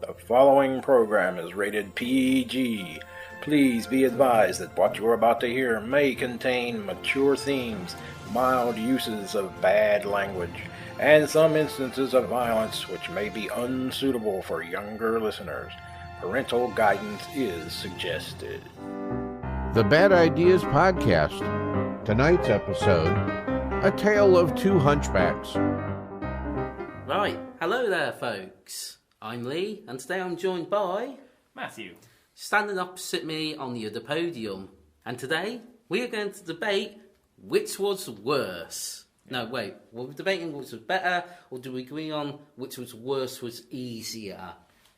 The following program is rated PG. Please be advised that what you are about to hear may contain mature themes, mild uses of bad language, and some instances of violence which may be unsuitable for younger listeners. Parental guidance is suggested. The Bad Ideas Podcast. Tonight's episode, A Tale of Two Hunchbacks. Right, hello there folks. I'm Lee, and today I'm joined by Matthew, standing opposite me on the other podium. And today we are going to debate which was worse. No, wait, were we debating which was better, or do we agree on which was worse was easier?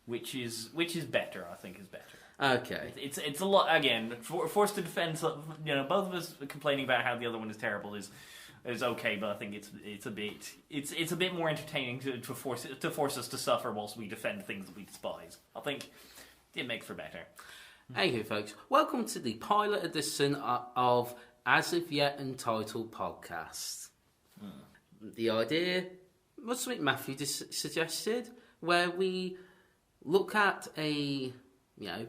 which is better, I think is better. Okay. It's a lot, again, forced to defend, both of us complaining about how the other one is terrible is okay, but I think it's a bit more entertaining to force us to suffer whilst we defend things that we despise. I think it makes for better. Hey folks, welcome to the pilot edition of As of Yet Untitled Podcast. The idea was something Matthew just suggested, where we look at a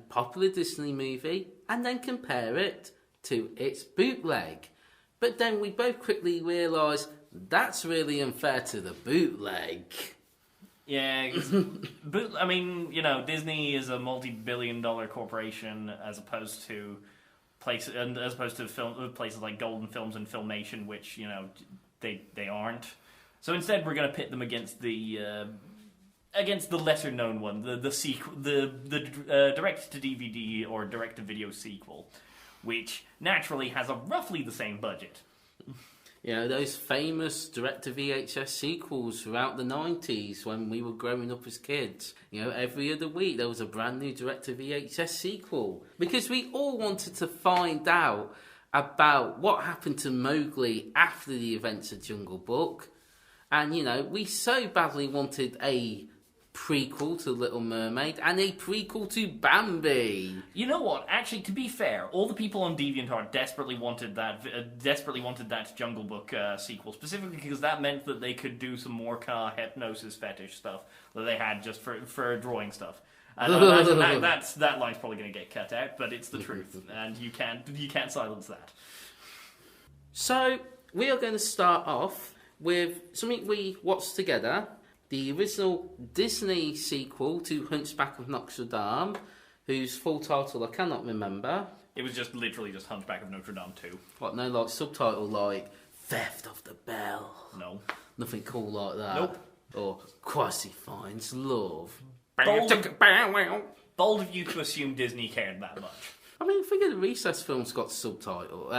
popular Disney movie and then compare it to its bootleg. But then we both quickly realise that's really unfair to the bootleg. Yeah, Disney is a multi-billion-dollar corporation as opposed to places like Golden Films and Filmation, which they aren't. So instead, we're going to pit them against the lesser-known one, the sequel, the direct-to-DVD or direct-to-video sequel, which naturally has roughly the same budget. Those famous direct-to-VHS sequels throughout the 90s when we were growing up as kids. Every other week there was a brand new direct-to-VHS sequel. Because we all wanted to find out about what happened to Mowgli after the events of Jungle Book. And, we so badly wanted a prequel to Little Mermaid and a prequel to Bambi. You know what? Actually, to be fair, all the people on DeviantArt desperately wanted that Jungle Book sequel, specifically because that meant that they could do some more car hypnosis fetish stuff that they had just for drawing stuff. And that line's probably going to get cut out, but it's the truth, and you can't silence that. So we are going to start off with something we watched together. The original Disney sequel to Hunchback of Notre Dame, whose full title I cannot remember. It was literally just Hunchback of Notre Dame 2. What, no subtitle like Theft of the Bell? No. Nothing cool like that? Nope. Or Quasi finds love? Bold of you to assume Disney cared that much. I mean, figure the Recess films got subtitle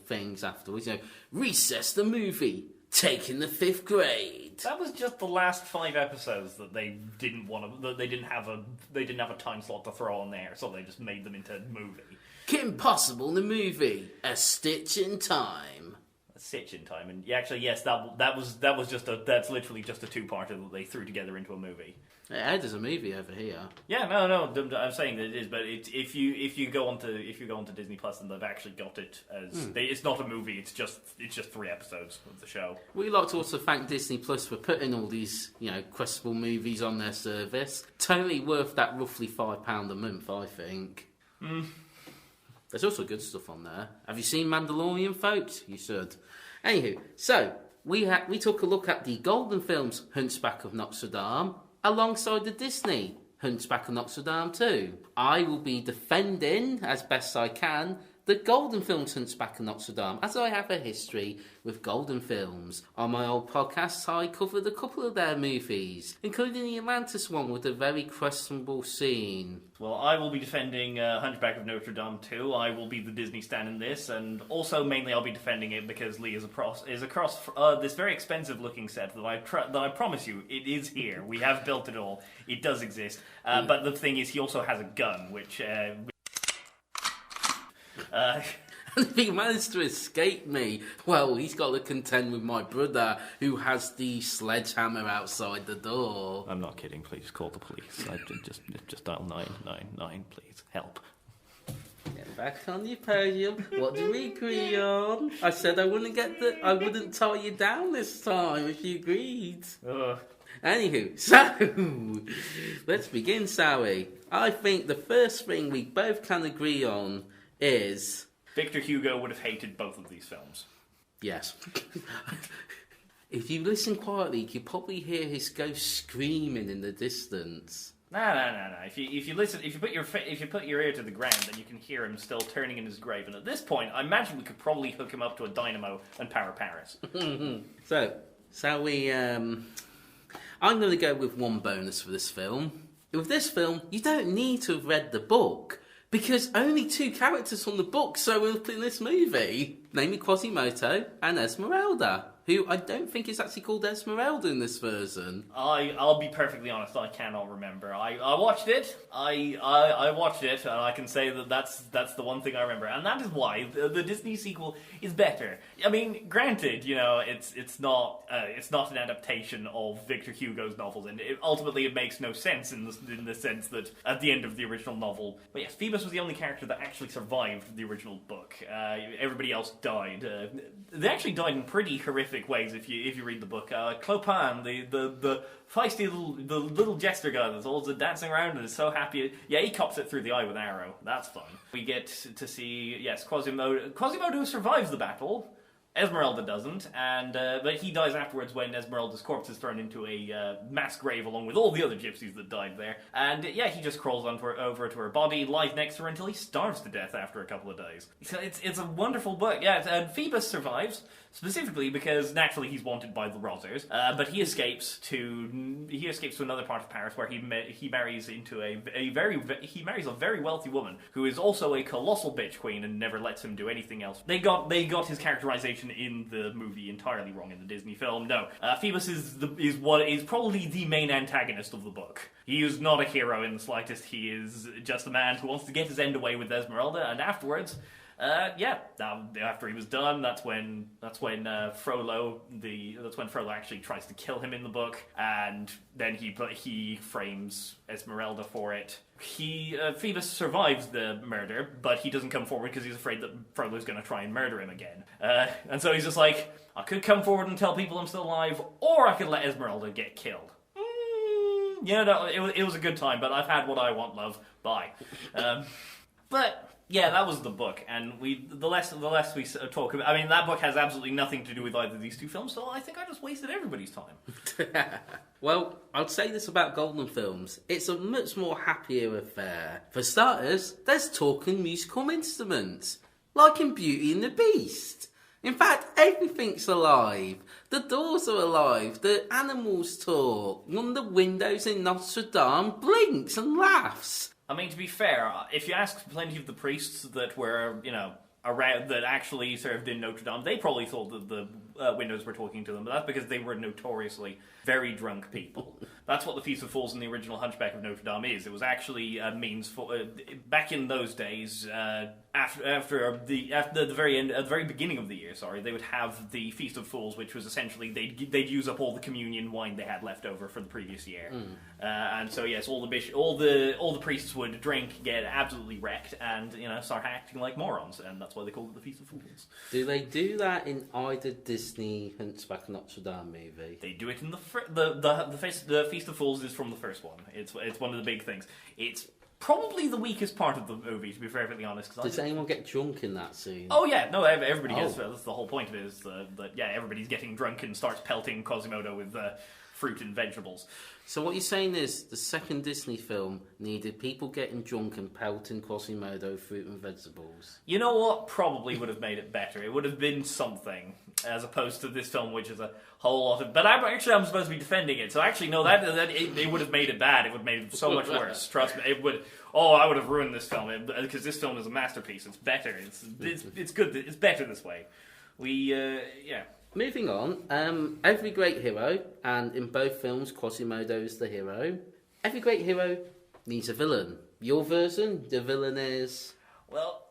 things afterwards. Recess the movie. Taking the 5th grade. That was just the last 5 episodes that they didn't have a time slot to throw on there, so they just made them into a movie. Kim Possible the movie, A Stitch in Time. A Stitch in Time, and yes, that's literally just a 2-parter that they threw together into a movie. Yeah, there's a movie over here. Yeah, no, I'm saying that it is, but if you go onto Disney Plus, and they've actually got it as it's not a movie. It's just 3 episodes of the show. We like to also thank Disney Plus for putting all these questionable movies on their service. Totally worth that roughly £5 a month, I think. There's also good stuff on there. Have you seen Mandalorian, folks? You should. Anywho, so we took a look at the Golden Films Hunchback of Notre Dame alongside the Disney Hunchback of Notre Dame 2. I will be defending, as best I can, the Golden Films Hunchback of Notre Dame, as I have a history with Golden Films. On my old podcasts, I covered a couple of their movies, including the Atlantis one with a very questionable scene. Well, I will be defending Hunchback of Notre Dame 2. I will be the Disney stan in this, and also mainly I'll be defending it because Lee is across this very expensive-looking set that I promise you, it is here. We have built it all. It does exist. But the thing is, he also has a gun, which... And if he managed to escape me, well, he's got to contend with my brother, who has the sledgehammer outside the door. I'm not kidding. Please call the police. Just dial 999, please. Help. Get back on your podium. What did we agree on? I said I wouldn't tie you down this time if you agreed. Anywho, so let's begin, shall we? I think the first thing we both can agree on is Victor Hugo would have hated both of these films. yes. If you listen quietly, you could probably hear his ghost screaming in the distance. No. If you listen, if you put your ear to the ground, then you can hear him still turning in his grave. And at this point, I imagine we could probably hook him up to a dynamo and power Paris. So, shall we? I'm going to go with one bonus for this film. With this film, you don't need to have read the book, because only 2 characters from the book show up in this movie, namely Quasimodo and Esmeralda, who I don't think is actually called Esmeralda in this version. I'll be perfectly honest, I cannot remember. I watched it, I watched it, and I can say that that's the one thing I remember, and that is why the Disney sequel is better. I mean, granted, you know, it's not an adaptation of Victor Hugo's novels, and ultimately it makes no sense in the sense that at the end of the original novel, but yes, Phoebus was the only character that actually survived the original book. Everybody else died. They actually died in pretty horrific ways if you read the book. Clopin, the feisty little jester guy that's always dancing around and is so happy. Yeah, he cops it through the eye with an arrow. That's fun. We get to see, yes, Quasimodo. Quasimodo survives the battle. Esmeralda doesn't, and but he dies afterwards when Esmeralda's corpse is thrown into a mass grave along with all the other gypsies that died there. And yeah, he just crawls over to her body, lies next to her until he starves to death after a couple of days. So it's a wonderful book. Yeah, and Phoebus survives specifically because naturally he's wanted by the Rozzers, but he escapes to another part of Paris where he marries into a very wealthy woman who is also a colossal bitch queen and never lets him do anything else. They got his characterization in the movie entirely wrong in the Disney film. No, Phoebus is probably the main antagonist of the book. He is not a hero in the slightest. He is just a man who wants to get his end away with Esmeralda, and afterwards, after he was done, that's when Frollo actually tries to kill him in the book, and then he frames Esmeralda for it. Phoebus survives the murder, but he doesn't come forward because he's afraid that Frollo's going to try and murder him again. And so he's just like, I could come forward and tell people I'm still alive, or I could let Esmeralda get killed. It was a good time, but I've had what I want, love. Bye. But yeah, that was the book, and the less we talk about. I mean, that book has absolutely nothing to do with either of these 2 films, so I think I just wasted everybody's time. Well, I'd say this about Golden films. It's a much more happier affair. For starters, there's talking musical instruments, like in Beauty and the Beast. In fact, everything's alive. The doors are alive, the animals talk, one of the windows in Notre Dame blinks and laughs. I mean, to be fair, if you ask plenty of the priests that were, around, that actually served in Notre Dame, they probably thought that the windows were talking to them, but that's because they were notoriously very drunk people. That's what the Feast of Fools in the original Hunchback of Notre Dame is. It was actually a means for, back in those days, at the very beginning of the year, they would have the Feast of Fools, which was essentially they'd use up all the communion wine they had left over for the previous year, and so yes, all the priests would drink, get absolutely wrecked, and start acting like morons, and that's why they called it the Feast of Fools. Do they do that in either Disney Hunchback of Notre Dame movie? They do it in the Feast of Fools is from the first one. It's one of the big things. It's probably the weakest part of the movie, to be perfectly honest. Does anyone get drunk in that scene? Oh yeah, no, everybody gets. That's the whole point of it. Is that everybody's getting drunk and starts pelting Quasimodo with fruit and vegetables. So what you're saying is the second Disney film needed people getting drunk and pelting Quasimodo fruit and vegetables. You know what? Probably would have made it better. It would have been something, as opposed to this film, which is a whole lot of... But I'm supposed to be defending it, so actually, no, it would have made it bad. It would have made it so much worse. Trust me, it would... Oh, I would have ruined this film, because this film is a masterpiece. It's better. It's good. It's better this way. Moving on, every great hero, and in both films Quasimodo is the hero, every great hero needs a villain. Your version, the villain is... Well,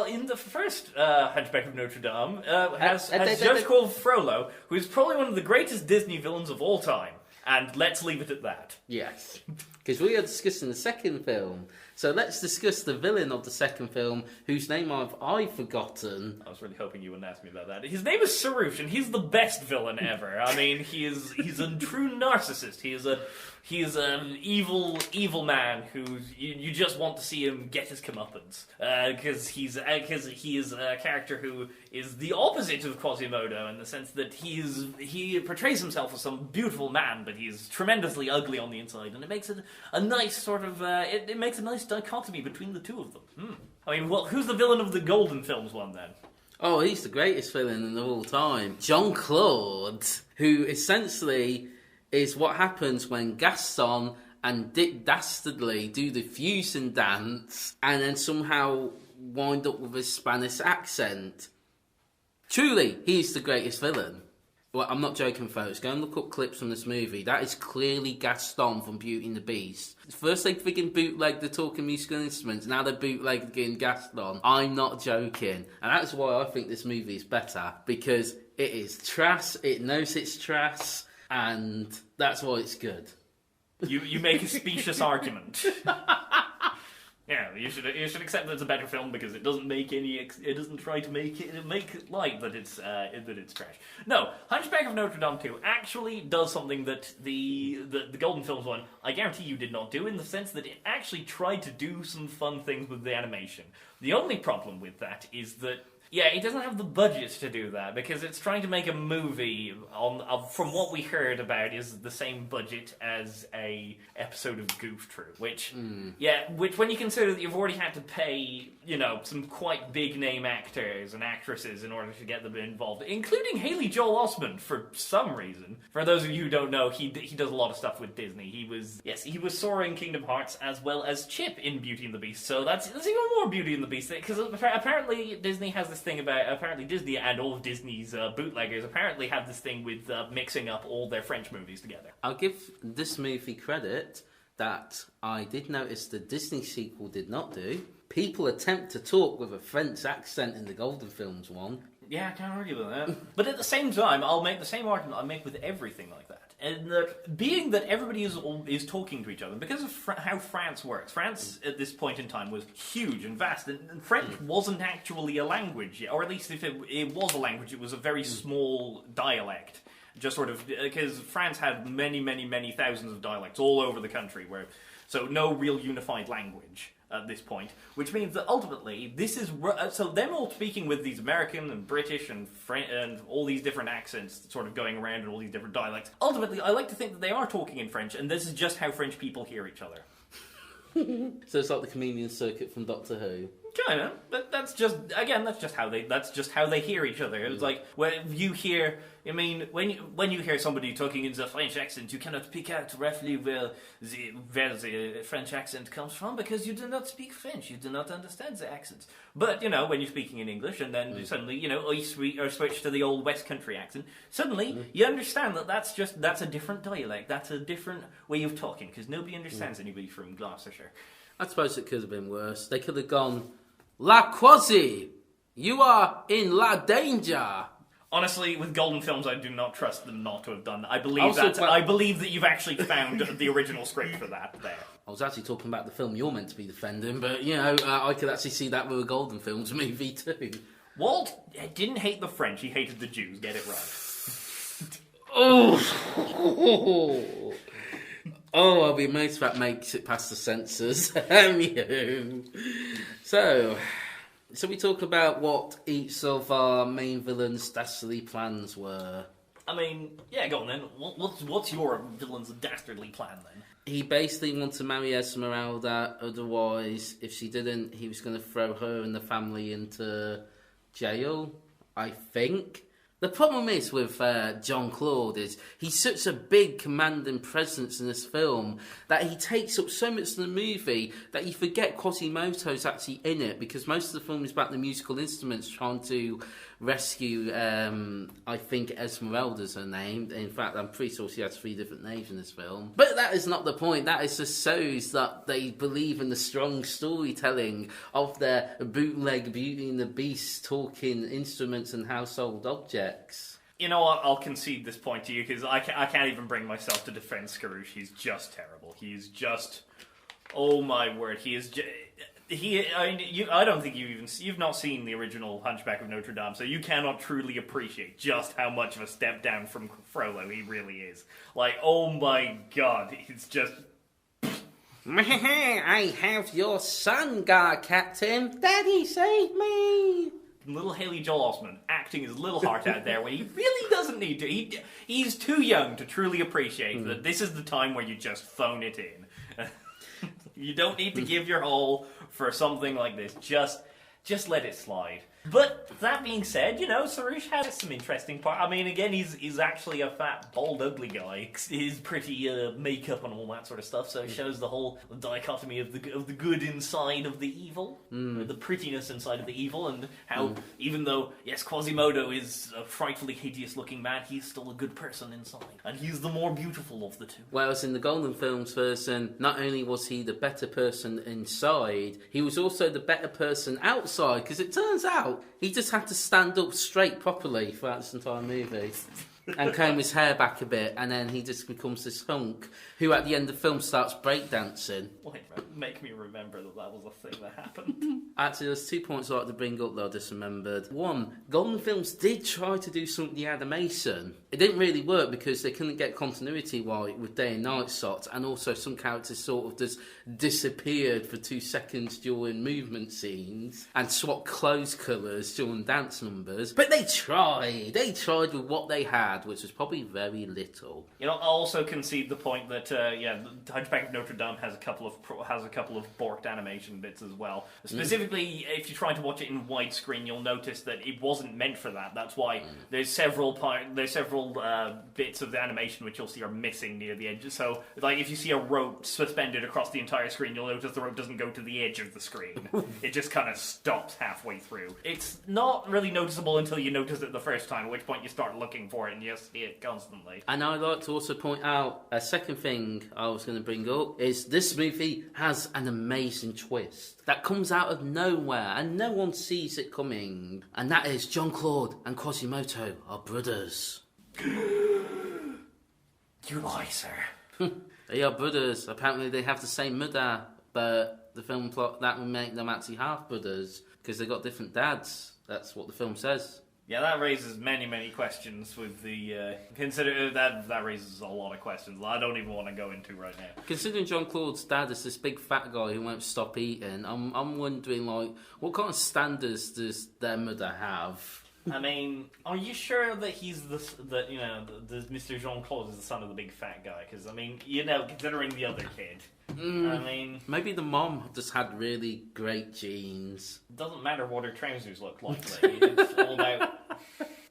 in the first Hunchback of Notre Dame, has Judge called Frollo, who is probably one of the greatest Disney villains of all time. And let's leave it at that. Yes. Because we are discussing the second film. So let's discuss the villain of the second film, whose name I've forgotten. I was really hoping you wouldn't ask me about that. His name is Sarouche, and he's the best villain ever. I mean, he's a true narcissist. He is an evil man who you just want to see him get his comeuppance, because he is a character who is the opposite of Quasimodo in the sense that he portrays himself as some beautiful man, but he's tremendously ugly on the inside, and it makes it a nice sort of it makes a nice dichotomy between the two of them. I mean, well, who's the villain of the Golden Films one then? Oh, he's the greatest villain of all time, Jean-Claude, who essentially is what happens when Gaston and Dick Dastardly do the fusion dance and then somehow wind up with a Spanish accent. Truly, he's the greatest villain. Well, I'm not joking, folks. Go and look up clips from this movie. That is clearly Gaston from Beauty and the Beast. First they freaking bootlegged the talking musical instruments, now they're bootlegging Gaston. I'm not joking. And that's why I think this movie is better, because it is trash, it knows it's trash, and that's why it's good. You make a specious argument. Yeah, you should accept that it's a better film because it doesn't make it doesn't try to make it light that it's trash. No, Hunchback of Notre Dame 2 actually does something that the Golden Films one, I guarantee you, did not do, in the sense that it actually tried to do some fun things with the animation. The only problem with that is that, yeah, it doesn't have the budget to do that, because it's trying to make a movie from what we heard about, is the same budget as a episode of Goof Troop, which when you consider that you've already had to pay, some quite big name actors and actresses in order to get them involved, including Haley Joel Osment for some reason. For those of you who don't know, he does a lot of stuff with Disney. He was Sora in Kingdom Hearts as well as Chip in Beauty and the Beast, so that's even more Beauty and the Beast, because apparently Disney has this thing about, Disney and all of Disney's bootleggers apparently have this thing with mixing up all their French movies together. I'll give this movie credit that I did notice the Disney sequel did not do. People attempt to talk with a French accent in the Golden Films one. Yeah, I can't argue with that. But at the same time, I'll make the same argument I make with everything like that. And being that everybody is talking to each other, because of how France works. France, at this point in time, was huge and vast, and French wasn't actually a language yet, or at least if it was a language, it was a very small dialect. Just sort of, because France had many, many, many thousands of dialects all over the country, so no real unified language at this point, which means that ultimately this is so them all speaking with these American and British and French and all these different accents sort of going around and all these different dialects. Ultimately, I like to think that they are talking in French, and this is just how French people hear each other. So it's like the comedian circuit from Doctor Who. Kind of, but that's just how they hear each other. It's like when you hear, when you hear somebody talking in the French accent, you cannot pick out roughly where the French accent comes from, because you do not speak French, you do not understand the accents. But when you're speaking in English, and then suddenly I switch to the old West Country accent, suddenly you understand that that's a different dialect, that's a different way of talking, because nobody understands anybody from Gloucestershire. I suppose it could have been worse. They could have gone, La Quasi, you are in la danger. Honestly, with Golden Films, I do not trust them not to have done that. I believe that you've actually found the original script for that there. I was actually talking about the film you're meant to be defending, but, I could actually see that with a Golden Films movie too. Walt didn't hate the French, he hated the Jews, get it right. Oh, I'll be amazed if that makes it past the censors. So we talk about what each of our main villains' dastardly plans were. Go on then. What's your villain's dastardly plan then? He basically wanted to marry Esmeralda, otherwise, if she didn't, he was going to throw her and the family into jail, I think. The problem is with Jean-Claude is he's such a big commanding presence in this film that he takes up so much of the movie that you forget Quasimodo's actually in it, because most of the film is about the musical instruments trying to rescue, I think Esmeralda's her name. In fact, I'm pretty sure she has 3 different names in this film. But that is not the point. That is just shows that they believe in the strong storytelling of their bootleg Beauty and the Beast talking instruments and household objects. You know what? I'll concede this point to you, because I can't even bring myself to defend Scarouche. He's just terrible. He's just Oh my word, he is. I don't think you've not seen the original Hunchback of Notre Dame, so you cannot truly appreciate just how much of a step down from Frollo he really is. Like, oh my god, it's just. I have your son, Captain. Daddy, save me. Little Haley Joel Osment acting his little heart out there when he really doesn't need to. He's too young to truly appreciate that this is the time where you just phone it in. You don't need to give your all for something like this. Just let it slide. But that being said, Sarouche has some interesting part. I mean, again, he's actually a fat, bald, ugly guy. He's pretty makeup and all that sort of stuff. So it shows the whole dichotomy of the good inside of the evil, or the prettiness inside of the evil, and how even though Quasimodo is a frightfully hideous-looking man, he's still a good person inside, and he's the more beautiful of the two. Whereas in the Golden Films version, not only was he the better person inside, he was also the better person outside. Because it turns out he just had to stand up straight properly throughout this entire movie and comb his hair back a bit, and then he just becomes this hunk who at the end of the film starts breakdancing. Make me remember that was a thing that happened. Actually, there's 2 points I'd like to bring up that I just remembered. One, Golden Films did try to do some of the animation. It didn't really work because they couldn't get continuity right with day and night shots, and also some characters sort of just disappeared for 2 seconds during movement scenes and swapped clothes colours during dance numbers. But they tried. They tried with what they had, which was probably very little. I also concede the point that Hunchback of Notre Dame has a couple of borked animation bits as well. Specifically, if you try to watch it in widescreen, you'll notice that it wasn't meant for that. That's why there's several bits of the animation which you'll see are missing near the edges. So, like, if you see a rope suspended across the entire screen, you'll notice the rope doesn't go to the edge of the screen. It just kind of stops halfway through. It's not really noticeable until you notice it the first time, at which point you start looking for it and you see it constantly. And I'd like to also point out a second thing I was going to bring up is this movie has an amazing twist that comes out of nowhere and no one sees it coming. And that is Jean-Claude and Quasimodo are brothers. You lie, sir. They are brothers. Apparently they have the same mother, but the film plot that would make them actually half brothers because they got different dads. That's what the film says. Yeah, that raises many, many questions with the... consider that raises a lot of questions I don't even want to go into right now. Considering Jean-Claude's dad is this big fat guy who won't stop eating, I'm wondering, like, what kind of standards does their mother have? I mean, are you sure that he's the Mr. Jean-Claude is the son of the big fat guy? Because, I mean, considering the other kid... I mean... Maybe the mom just had really great genes. It doesn't matter what her trousers look like, it's all about...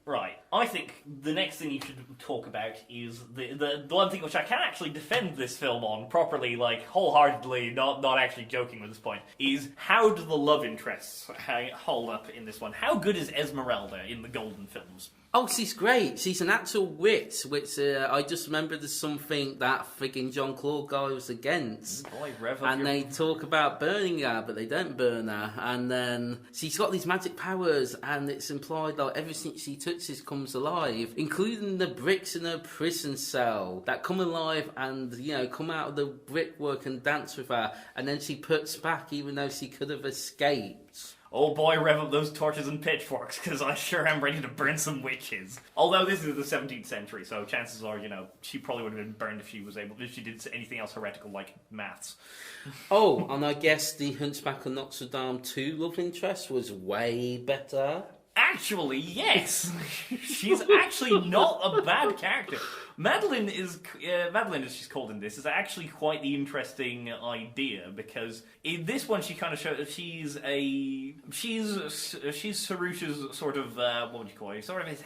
Right, I think the next thing you should talk about is the one thing which I can actually defend this film on properly, like, wholeheartedly, not actually joking with this point, is how do the love interests hold up in this one? How good is Esmeralda in the Golden Films? Oh, she's great. She's an actual witch, which I just remembered as something that frigging Jean-Claude guy was against. Boy, and they talk about burning her, but they don't burn her. And then she's got these magic powers, and it's implied that everything she touches comes alive, including the bricks in her prison cell that come alive and, come out of the brickwork and dance with her. And then she puts back, even though she could have escaped. Oh boy, rev up those torches and pitchforks, because I sure am ready to burn some witches. Although this is the 17th century, so chances are, she probably would have been burned if she did anything else heretical like maths. Oh, and I guess the Hunchback of Notre Dame 2 love interest was way better. Actually, yes. She's actually not a bad character. Madeline, as she's called in this, is actually quite the interesting idea, because in this one she kind of shows she's Sarouche's sort of what would you call it? Sort of his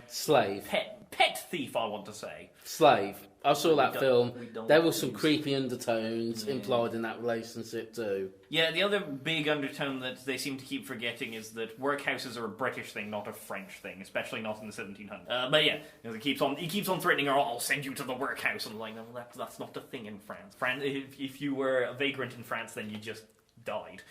slave, pet thief, I want to say. Slave. I saw that film. There were some creepy undertones implied in that relationship too. Yeah, the other big undertone that they seem to keep forgetting is that workhouses are a British thing, not a French thing, especially not in the 1700s. But yeah, he keeps on threatening her, I'll send you to the workhouse. And I'm like, no, that's not a thing in France. If you were a vagrant in France, then you just died.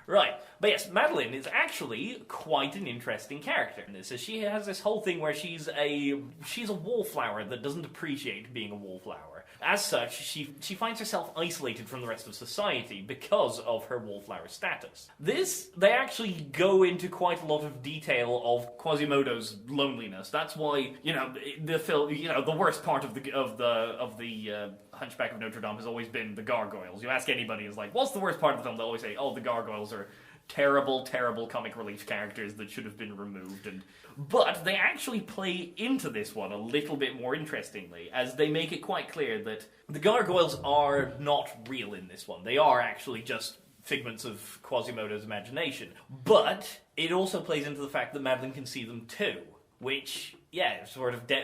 Right, but yes, Madeline is actually quite an interesting character in this. So she has this whole thing where she's a wallflower that doesn't appreciate being a wallflower. as such, she finds herself isolated from the rest of society because of her wallflower status. They actually go into quite a lot of detail of Quasimodo's loneliness. That's why, the film, the worst part of the Hunchback of Notre Dame has always been the gargoyles. You ask anybody, it's like, what's the worst part of the film? They'll always say, oh, the gargoyles are terrible, terrible comic relief characters that should have been removed. But they actually play into this one a little bit more interestingly, as they make it quite clear that the gargoyles are not real in this one. They are actually just figments of Quasimodo's imagination. But it also plays into the fact that Madeline can see them too, which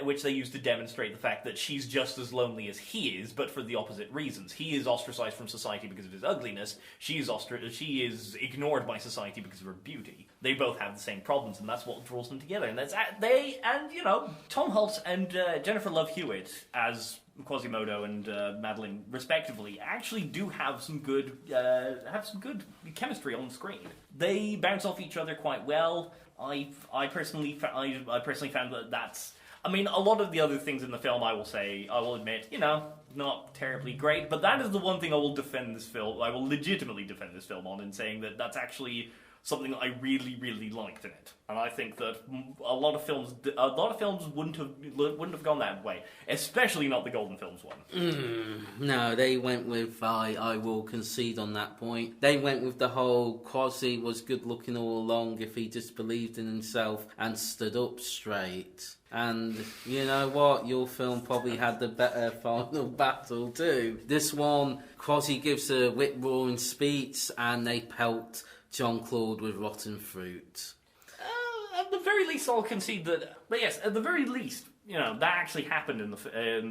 which they use to demonstrate the fact that she's just as lonely as he is, but for the opposite reasons. He is ostracized from society because of his ugliness. She is ignored by society because of her beauty. They both have the same problems, and that's what draws them together. And Tom Hulce and Jennifer Love Hewitt as Quasimodo and Madeline, respectively, actually do have some good chemistry on the screen. They bounce off each other quite well. I personally found that that's... I mean, a lot of the other things in the film, I will admit, not terribly great, but that is the one thing I will legitimately defend this film on, in saying that that's actually something that I really, really liked in it. And I think that a lot of films wouldn't have gone that way, especially not the Golden Films one. No, they went with, I will concede on that point. They went with the whole Quasi was good looking all along if he just believed in himself and stood up straight. And you know what? Your film probably had the better final battle too. This one, Quasi gives a whip-roaring speech and they pelt Jean-Claude with rotten fruit. At the very least, I'll concede that. But yes, at the very least, that actually happened in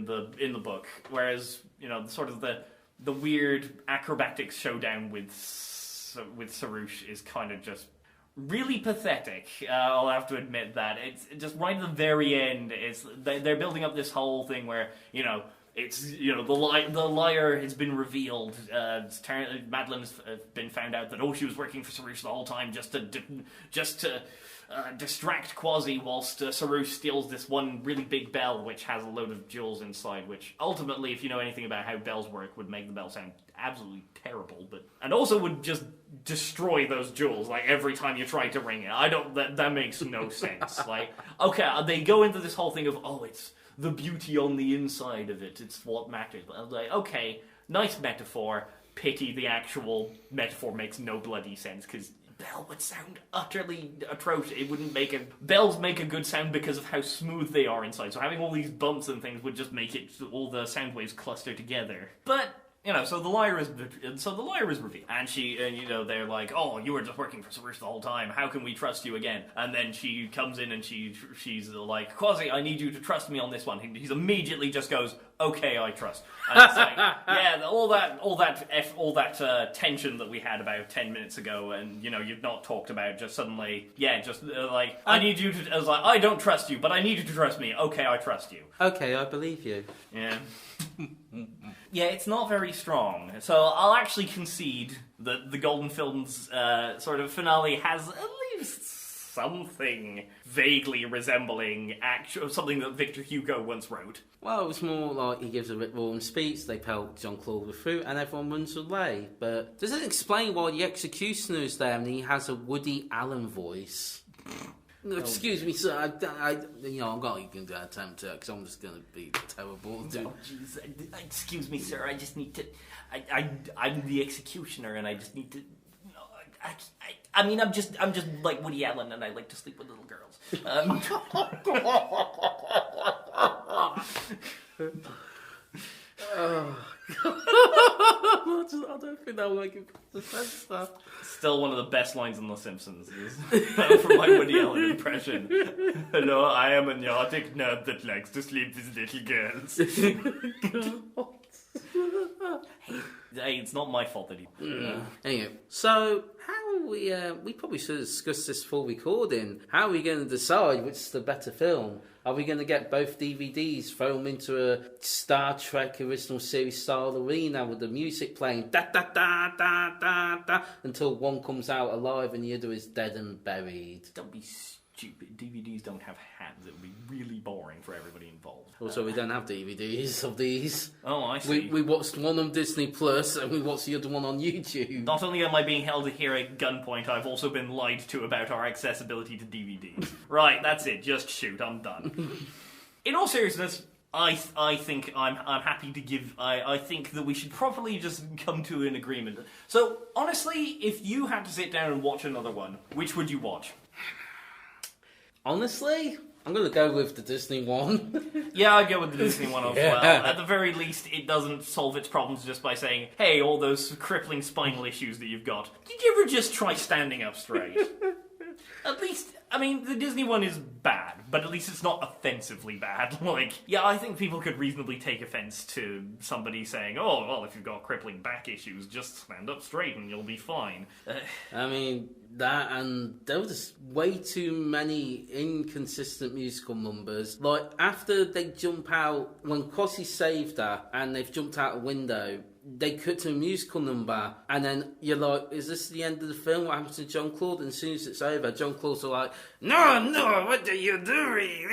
the book. Whereas, sort of the weird acrobatics showdown with Sarouche is kind of just really pathetic. I'll have to admit that. It's just right at the very end. They're building up this whole thing where it's the liar has been revealed. Madeline has been found out that she was working for Sarouche the whole time just to distract Quasi, whilst Sarouche steals this one really big bell which has a load of jewels inside. Which ultimately, if you know anything about how bells work, would make the bell sound absolutely terrible. And also would just destroy those jewels like every time you try to ring it. That makes no sense. They go into this whole thing of it's the beauty on the inside of it. It's what matters. I was like, okay, nice metaphor. Pity the actual metaphor makes no bloody sense, because bell would sound utterly atrocious. It wouldn't bells make a good sound because of how smooth they are inside. So having all these bumps and things would just make all the sound waves cluster together. But so the liar is revealed, and they're like, oh, you were just working for Sarouche the whole time. How can we trust you again? And then she comes in and she's like, Quasi, I need you to trust me on this one. He's immediately just goes, okay, I trust. And it's like, yeah, all that tension that we had about 10 minutes ago, and you've not talked about, just suddenly, I need you to. I was like, I don't trust you, but I need you to trust me. Okay, I trust you. Okay, I believe you. Yeah. Yeah, it's not very strong. So I'll actually concede that the Golden Films sort of finale has at least something vaguely resembling something that Victor Hugo once wrote. Well, it was more like he gives a rip-roaring speech, they pelt Jean-Claude with fruit, and everyone runs away. But does it explain why the executioner is there and he has a Woody Allen voice? No, excuse me, sir. I'm going to attempt to, because I'm just going to be terrible. Oh, jeez. Excuse me, sir. I just need to. I'm the executioner, and I just need to. I'm just like Woody Allen, and I like to sleep with little girls. I don't think that will make it sense. Still one of the best lines in The Simpsons is from my Woody Allen impression. Hello, I am a neurotic nerd that likes to sleep with little girls. Hey, it's not my fault that he... Anyway, so how are we probably should have discussed this before recording. How are we going to decide which is the better film? Are we going to get both DVDs, throw them into a Star Trek original series style arena with the music playing da da da da da da until one comes out alive and the other is dead and buried? Don't be stupid. DVDs don't have hands. It would be really boring for everybody involved. Also, we don't have DVDs of these. Oh, I see. We watched one on Disney Plus and we watched the other one on YouTube. Not only am I being held here at gunpoint, I've also been lied to about our accessibility to DVDs. Right, that's it. Just shoot. I'm done. In all seriousness, I think I'm happy to give... I think that we should probably just come to an agreement. So, honestly, if you had to sit down and watch another one, which would you watch? Honestly, I'm going to go with the Disney one. Yeah, I'd go with the Disney one as well. At the very least, it doesn't solve its problems just by saying, hey, all those crippling spinal issues that you've got, did you ever just try standing up straight? At least, I mean, the Disney one is bad, but at least it's not offensively bad. Like, yeah, I think people could reasonably take offense to somebody saying, oh, well, if you've got crippling back issues, just stand up straight and you'll be fine. I mean, that, and there was just way too many inconsistent musical numbers. Like, after they jump out, when Quasi saved her, and they've jumped out a window, they cut to a musical number, and then you're like, is this the end of the film? What happens to John Claude? And as soon as it's over, John Claude's like, no, what are you doing?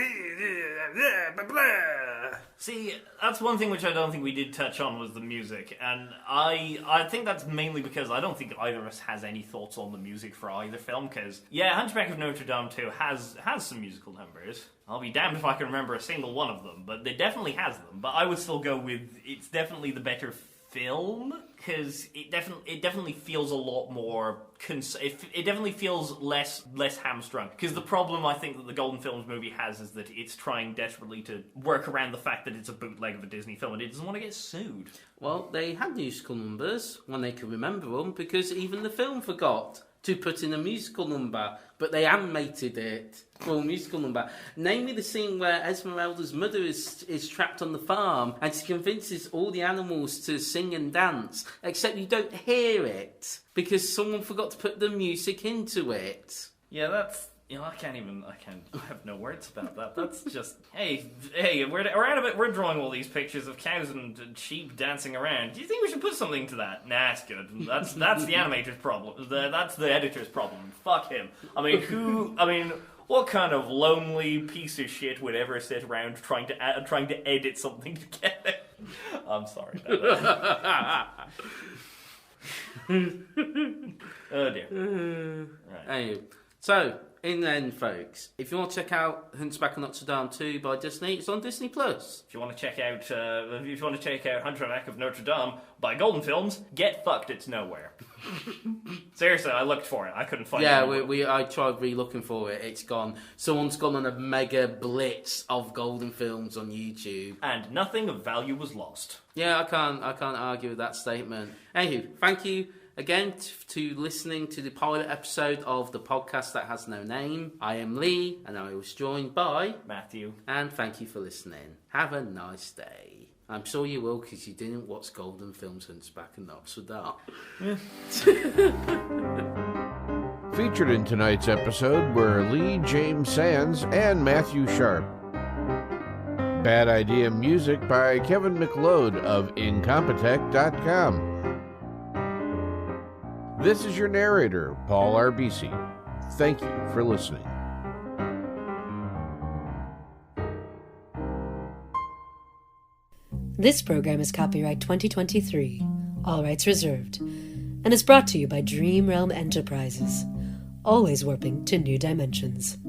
Blah, blah. See, that's one thing which I don't think we did touch on was the music, and I think that's mainly because I don't think either of us has any thoughts on the music for either film, because, yeah, Hunchback of Notre Dame 2 has some musical numbers. I'll be damned if I can remember a single one of them, but it definitely has them. But I would still go with, it's definitely the better film, because it definitely feels a lot more it definitely feels less hamstrung, because the problem I think that the Golden Films movie has is that it's trying desperately to work around the fact that it's a bootleg of a Disney film and it doesn't want to get sued. Well, they had musical numbers when they could remember them, because even the film forgot to put in a musical number, but they animated it for a musical number. Namely the scene where Esmeralda's mother is trapped on the farm and she convinces all the animals to sing and dance, except you don't hear it because someone forgot to put the music into it. Yeah, that's... You know, I have no words about that. That's just, hey, we're drawing all these pictures of cows and sheep dancing around. Do you think we should put something to that? Nah, it's good. That's the animator's problem. That's the editor's problem. Fuck him. What kind of lonely piece of shit would ever sit around trying to edit something together? I'm sorry. Oh dear. Right. Anyway, so, in the end, folks, if you want to check out Hunchback of Notre Dame 2 by Disney, it's on Disney Plus. If you want to check out Hunchback of Notre Dame by Golden Films, get fucked. It's nowhere. Seriously, I looked for it. I couldn't find it. Yeah, I tried re-looking for it. It's gone. Someone's gone on a mega blitz of Golden Films on YouTube, and nothing of value was lost. Yeah, I can't argue with that statement. Anywho, thank you again to listening to the pilot episode of the podcast that has no name. I am Lee, and I was joined by Matthew. And thank you for listening. Have a nice day. I'm sure you will, because you didn't watch Golden Films Hunchback of Notre Dame. Featured in tonight's episode were Lee James Sands and Matthew Sharp. Bad Idea music by Kevin McLeod of Incompetech.com. This is your narrator, Paul Arbisi. Thank you for listening. This program is copyright 2023, all rights reserved, and is brought to you by Dream Realm Enterprises, always warping to new dimensions.